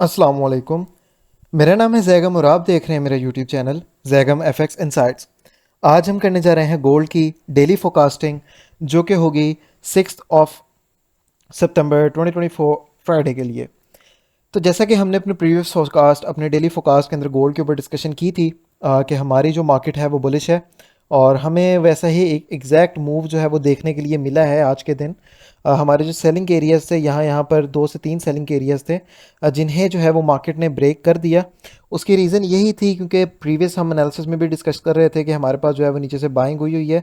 अस्सलाम वालेकुम। मेरा नाम है जैगम और आप देख रहे हैं मेरा YouTube channel Zaigham FX insights. आज हम करने जा रहे हैं गोल्ड की डेली फोरकास्टिंग, जो कि होगी 6 सितंबर 2024 फ्राइडे के लिए। तो जैसा कि हमने अपने प्रीवियस फोरकास्ट, अपने डेली फोरकास्ट के अंदर गोल्ड के ऊपर डिस्कशन की थी कि हमारी जो मार्केट है वो बुलिश है, और हमें वैसा ही एक एग्जैक्ट मूव जो है वो देखने के लिए मिला है आज के दिन। हमारे जो सेलिंग एरियाज़ थे, यहाँ पर 2 से 3 सेलिंग एरियाज़ थे जिन्हें जो है वो मार्केट ने ब्रेक कर दिया। उसकी रीज़न यही थी क्योंकि प्रीवियस हम एनालिसिस में भी डिस्कस कर रहे थे कि हमारे पास जो है वो नीचे से बाइंग हुई हुई है।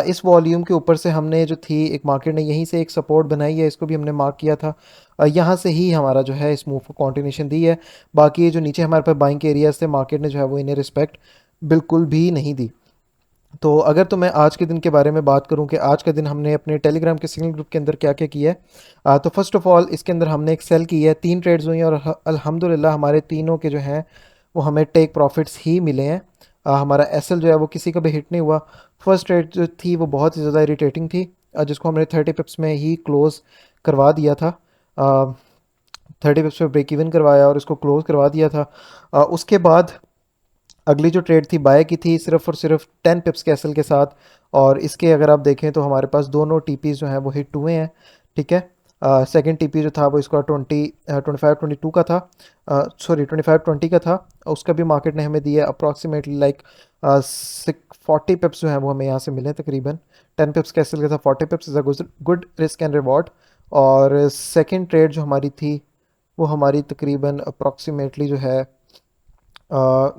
इस वॉल्यूम के ऊपर से हमने जो थी एक मार्केट ने यहीं से एक सपोर्ट बनाई है, इसको भी हमने मार्क किया था। यहाँ से ही हमारा जो है इस मूव को कॉन्टिन्यूशन दी है। बाकी ये जो नीचे हमारे पास बाइंग के एरियाज़ थे, मार्केट ने जो है वो इन्हें रिस्पेक्ट बिल्कुल भी नहीं दी। तो अगर तो मैं आज के दिन के बारे में बात करूं कि आज का दिन हमने अपने टेलीग्राम के सिग्नल ग्रुप के अंदर क्या क्या किया है, तो फर्स्ट ऑफ ऑल इसके अंदर हमने एक सेल की है, 3 ट्रेड्स हुई हैं और अल्हम्दुलिल्लाह हमारे तीनों के जो हैं वो हमें टेक प्रॉफिट्स ही मिले हैं। हमारा एसएल जो है वो किसी का भी हिट नहीं हुआ। फर्स्ट ट्रेड जो थी वो बहुत ही ज़्यादा इरिटेटिंग थी, जिसको हमने 30 पिप्स में ही क्लोज़ करवा दिया था। 30 पिप्स पे ब्रेक इवन करवाया और इसको क्लोज़ करवा दिया था। उसके बाद अगली जो ट्रेड थी बाय की थी सिर्फ और सिर्फ 10 पिप्स के एसएल के साथ, और इसके अगर आप देखें तो हमारे पास दोनों टीपीज जो हैं वो हिट हुए हैं। ठीक है। सेकंड टीपी जो था वो इसका 25-22 का था, सॉरी 25-20 का था। उसका भी मार्केट ने हमें दिया अप्रॉक्सीमेटली लाइक 40 पिप्स जो हैं वो हमें यहाँ से मिले तकरीबन। 10 पिप्स के एसएल के साथ 40 पिप्स is a good risk and reward. और सेकेंड ट्रेड जो हमारी थी वो हमारी तकरीबन अप्रॉक्सीमेटली जो है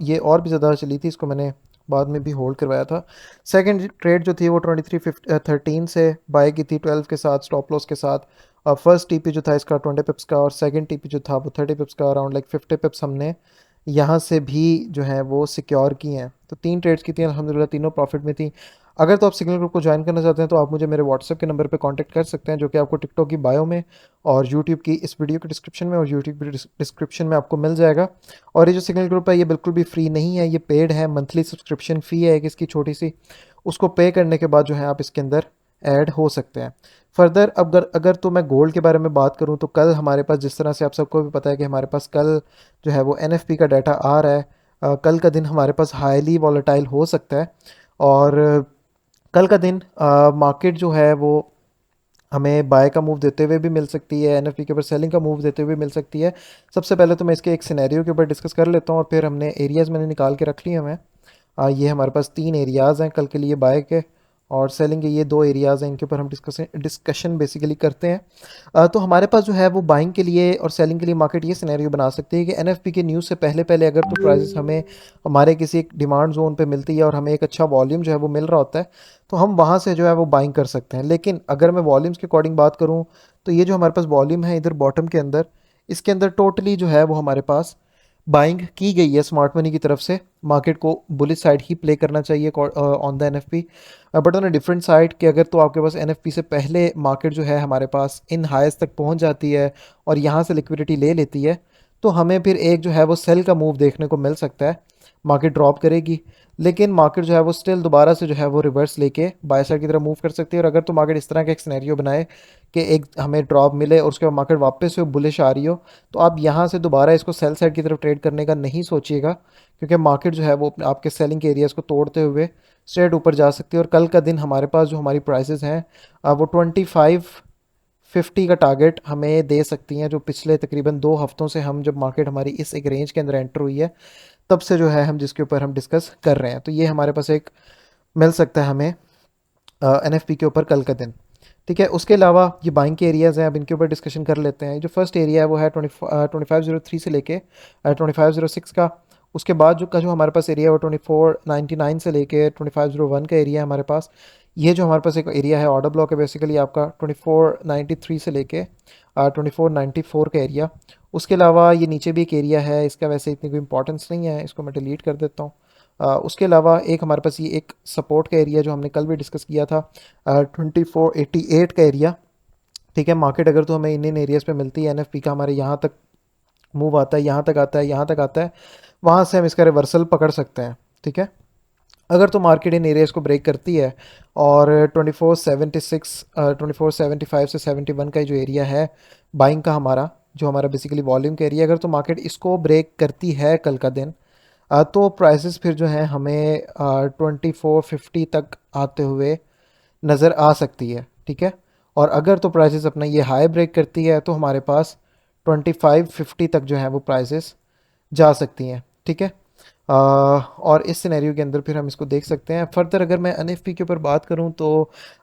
ये और भी ज़्यादा चली थी, इसको मैंने बाद में भी होल्ड करवाया था। सेकंड ट्रेड जो थी वो 23-13 से बाय की थी 12 के साथ, स्टॉप लॉस के साथ। फर्स्ट टीपी जो था इसका 20 पिप्स का, और सेकंड टीपी जो था वो 30 पिप्स का, अराउंड लाइक 50 पिप्स हमने यहाँ से भी जो है वो सिक्योर की हैं। तो 3 ट्रेड्स की थी, अल्हम्दुलिल्लाह तीनों प्रॉफिट में थी। अगर तो आप सिग्नल ग्रुप को ज्वाइन करना चाहते हैं तो आप मुझे मेरे व्हाट्सएप के नंबर पे कांटेक्ट कर सकते हैं, जो कि आपको टिकटॉक की बायो में और यूट्यूब की इस वीडियो के डिस्क्रिप्शन में और यूट्यूब की डिस्क्रिप्शन में आपको मिल जाएगा। और ये जो सिग्नल ग्रुप है ये बिल्कुल भी फ्री नहीं है, ये पेड है। मंथली सब्सक्रिप्शन फ़ी है एक इसकी छोटी सी, उसको पे करने के बाद जो है आप इसके अंदर ऐड हो सकते हैं। फर्दर अगर अगर तो मैं गोल्ड के बारे में बात करूं तो कल हमारे पास, जिस तरह से आप सबको भी पता है कि हमारे पास कल जो है वो एनएफपी का डाटा आ रहा है। कल का दिन हमारे पास हाईली वॉलेटाइल हो सकता है, और कल का दिन मार्केट जो है वो हमें बाय का मूव देते हुए भी मिल सकती है, एनएफपी के ऊपर सेलिंग का मूव देते हुए मिल सकती है। सबसे पहले तो मैं इसके एक सिनेरियो के ऊपर डिस्कस कर लेता हूँ, और फिर हमने एरियाज़ मैंने निकाल के रख लिए हैं। ये हमारे पास 3 एरियाज़ हैं कल के लिए बाय के, और सेलिंग के ये 2 एरियाज़ हैं, इनके ऊपर हम डिस्कशन बेसिकली करते हैं। तो हमारे पास जो है वो बाइंग के लिए और सेलिंग के लिए मार्केट ये सिनेरियो बना सकती है कि एनएफपी के न्यूज़ से पहले पहले अगर तो प्राइसेस हमें हमारे किसी एक डिमांड जोन पे मिलती है और हमें एक अच्छा वॉल्यूम जो है वो मिल रहा होता है, तो हम वहाँ से जो है वो बाइंग कर सकते हैं। लेकिन अगर मैं वॉल्यूम्स के अकॉर्डिंग बात करूँ तो ये जो हमारे पास वॉल्यूम है इधर बॉटम के अंदर, इसके अंदर टोटली जो है वो हमारे पास बाइंग की गई है स्मार्ट मनी की तरफ से। मार्केट को बुलिश साइड ही प्ले करना चाहिए on the NFP, but on a different side कि अगर तो आपके पास एनएफपी से पहले मार्केट जो है हमारे पास इन हाइज तक पहुंच जाती है और यहाँ से लिक्विडिटी ले लेती है, तो हमें फिर एक जो है वो सेल का मूव देखने को मिल सकता है। मार्केट ड्रॉप करेगी, लेकिन मार्केट जो है वो स्टिल दोबारा से जो है वो रिवर्स लेके बाय साइड की तरफ मूव कर सकती है। और अगर तो मार्केट इस तरह का एक सिनेरियो बनाए कि एक हमें ड्रॉप मिले और उसके बाद मार्केट वापस से बुलिश आ रही हो, तो आप यहाँ से दोबारा इसको सेल साइड की तरफ ट्रेड करने का नहीं सोचिएगा, क्योंकि मार्केट जो है वो आपके सेलिंग के एरियाज़ को तोड़ते हुए स्ट्रेट ऊपर जा सकती है। और कल का दिन हमारे पास जो हमारी प्राइसेस हैं वो 25-50 का टारगेट हमें दे सकती हैं, जो पिछले तकरीबन 2 हफ्तों से हम जब मार्केट हमारी इस एक रेंज के अंदर एंटर हुई है तब से जो है हम जिसके ऊपर हम डिस्कस कर रहे हैं, तो ये हमारे पास एक मिल सकता है हमें एनएफपी के ऊपर कल का दिन। ठीक है। उसके अलावा ये बाइंग के एरियाज़ हैं, अब इनके ऊपर डिस्कशन कर लेते हैं। जो फर्स्ट एरिया है वो है 2503 से लेके 2506 का। उसके बाद जो हमारे पास एरिया है वो 2499 से लेके 2501 का एरिया है हमारे पास। ये जो हमारे पास एक एरिया है ऑर्डर ब्लॉक है बेसिकली आपका 2493 से लेके 2494 का एरिया। उसके अलावा ये नीचे भी एक एरिया है, इसका वैसे इतनी कोई इंपॉर्टेंस नहीं है, इसको मैं डिलीट कर देता हूँ। उसके अलावा एक हमारे पास ये एक सपोर्ट का एरिया जो हमने कल भी डिस्कस किया था, 2488 का एरिया। ठीक है। मार्केट अगर तो हमें इन एरियाज़ पे मिलती है, एनएफपी का हमारे यहाँ तक मूव आता है, यहाँ तक आता है, यहाँ तक आता है, वहाँ से हम इसका रिवर्सल पकड़ सकते हैं। ठीक है। अगर तो मार्केट इन एरियाज़ को ब्रेक करती है और 2476 2475 से 71 का जो एरिया है बाइंग का हमारा, जो हमारा बेसिकली वॉल्यूम का एरिया, अगर तो मार्केट इसको ब्रेक करती है कल का दिन, तो प्राइसेस फिर जो है हमें 2450 तक आते हुए नज़र आ सकती है, ठीक है। और अगर तो प्राइसेस अपना ये हाई ब्रेक करती है तो हमारे पास 2550 तक जो है वो प्राइसेस जा सकती हैं, ठीक है। और इस सिनेरियो के अंदर फिर हम इसको देख सकते हैं फर्दर। अगर मैं एनएफपी के ऊपर बात करूं तो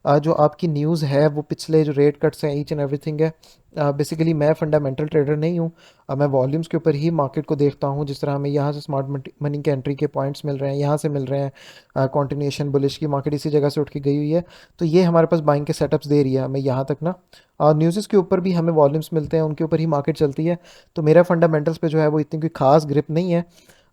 जो आपकी न्यूज़ है वो पिछले जो रेट कट्स हैं ईच एंड एवरीथिंग है, बेसिकली मैं फंडामेंटल ट्रेडर नहीं हूं। मैं वॉल्यूम्स के ऊपर ही मार्केट को देखता हूं। जिस तरह हमें यहाँ से स्मार्ट मनी के एंट्री के पॉइंट्स मिल रहे हैं, यहाँ से मिल रहे हैं कॉन्टिन्यूशन बुलिश की, मार्केट इसी जगह से उठ के गई हुई है, तो ये हमारे पास बाइंग के सेटअप्स दे रही है हमें यहाँ तक ना। न्यूज़ के ऊपर भी हमें वॉल्यूम्स मिलते हैं, उनके ऊपर ही मार्केट चलती है। तो मेरा फंडामेंटल्स पे जो है वो इतनी कोई खास ग्रिप नहीं है।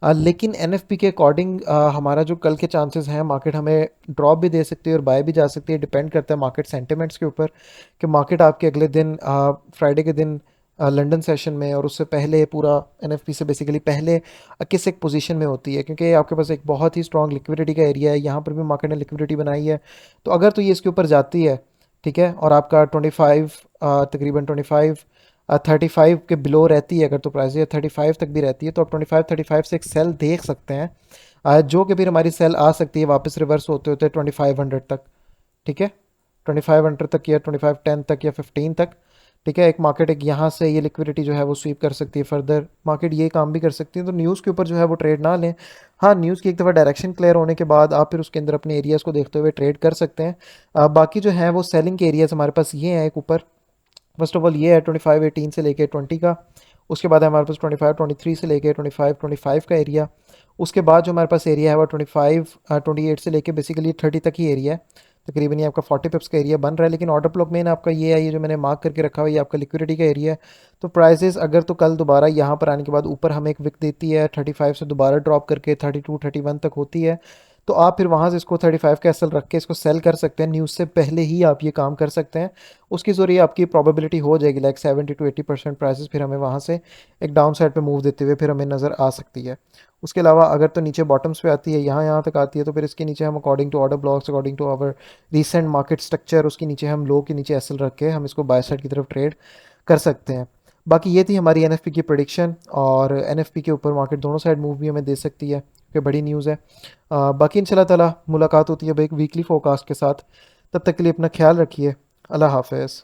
लेकिन एनएफपी के अकॉर्डिंग हमारा जो कल के चांसेस हैं, मार्केट हमें ड्रॉप भी दे सकती है और बाय भी जा सकती है। डिपेंड करता है मार्केट सेंटिमेंट्स के ऊपर कि मार्केट आपके अगले दिन फ्राइडे के दिन लंदन सेशन में और उससे पहले पूरा एनएफपी से बेसिकली पहले किस एक पोजीशन में होती है, क्योंकि आपके पास एक बहुत ही स्ट्रॉन्ग लिक्विडिटी का एरिया है। यहाँ पर भी मार्केट ने लिक्विडिटी बनाई है, तो अगर तो ये इसके ऊपर जाती है, ठीक है, और आपका 25 तकरीबन 35 के बिलो रहती है, अगर तो प्राइस या 35 तक भी रहती है, तो आप 25 35 से एक सेल देख सकते हैं, जो कि फिर हमारी सेल आ सकती है वापस रिवर्स होते होते 2500 तक, ठीक है। 2500 तक या 2510 तक या 15 तक, ठीक है। एक मार्केट एक यहाँ से ये लिक्विडिटी जो है वो स्वीप कर सकती है, फर्दर मार्केट ये काम भी कर सकती है। तो न्यूज़ के ऊपर जो है वो ट्रेड ना लें। हाँ, न्यूज़ की एक दफ़ा डायरेक्शन क्लियर होने के बाद आप फिर उसके अंदर अपने एरियाज़ को देखते हुए ट्रेड कर सकते हैं। बाकी जो है वो सेलिंग के एरियाज़ हमारे पास ये हैं। एक ऊपर फर्स्ट ऑफ ऑल ये है 2518 से लेके 20 का। उसके बाद है हमारे पास 2523 से लेके 2525 का एरिया। उसके बाद जो हमारे पास एरिया है वो 2528 से लेके बेसिकली 30 तक ही एरिया है। तकरीबन ये आपका 40 पिप्स का एरिया बन रहा है। लेकिन ऑर्डर ब्लॉक मेन आपका ये है, ये जो मैंने मार्क करके रखा हुआ है, ये आपका लिक्विडिटी का एरिया है। तो प्राइसेस अगर तो कल दोबारा यहाँ पर आने के बाद ऊपर हमें एक विक देती है 35 से, दोबारा ड्रॉप करके 32 31 तक होती है, तो आप फिर वहाँ से इसको 35 का एसएल रख के इसको सेल कर सकते हैं। न्यूज़ से पहले ही आप ये काम कर सकते हैं। उसके ज़रिए आपकी प्रोबेबिलिटी हो जाएगी लाइक 70 to 80% प्राइसेस फिर हमें वहाँ से एक डाउन साइड पे मूव देते हुए फिर हमें नज़र आ सकती है। उसके अलावा अगर तो नीचे बॉटम्स पे आती है, यहाँ यहाँ तक आती है, तो फिर इसके नीचे हम according to order blocks, according to our recent market structure, उसके नीचे हम लो के नीचे एसएल रख के हम इसको बाय साइड की तरफ ट्रेड कर सकते हैं। बाकी ये थी हमारी एनएफपी की प्रेडिक्शन, और एनएफपी के ऊपर मार्केट दोनों साइड मूव भी हमें दे सकती है, कि बड़ी न्यूज़ है। बाकी इंशाल्लाह ताला मुलाकात होती है अब एक वीकली फोरकास्ट के साथ। तब तक के लिए अपना ख्याल रखिए। अल्लाह हाफ़िज़।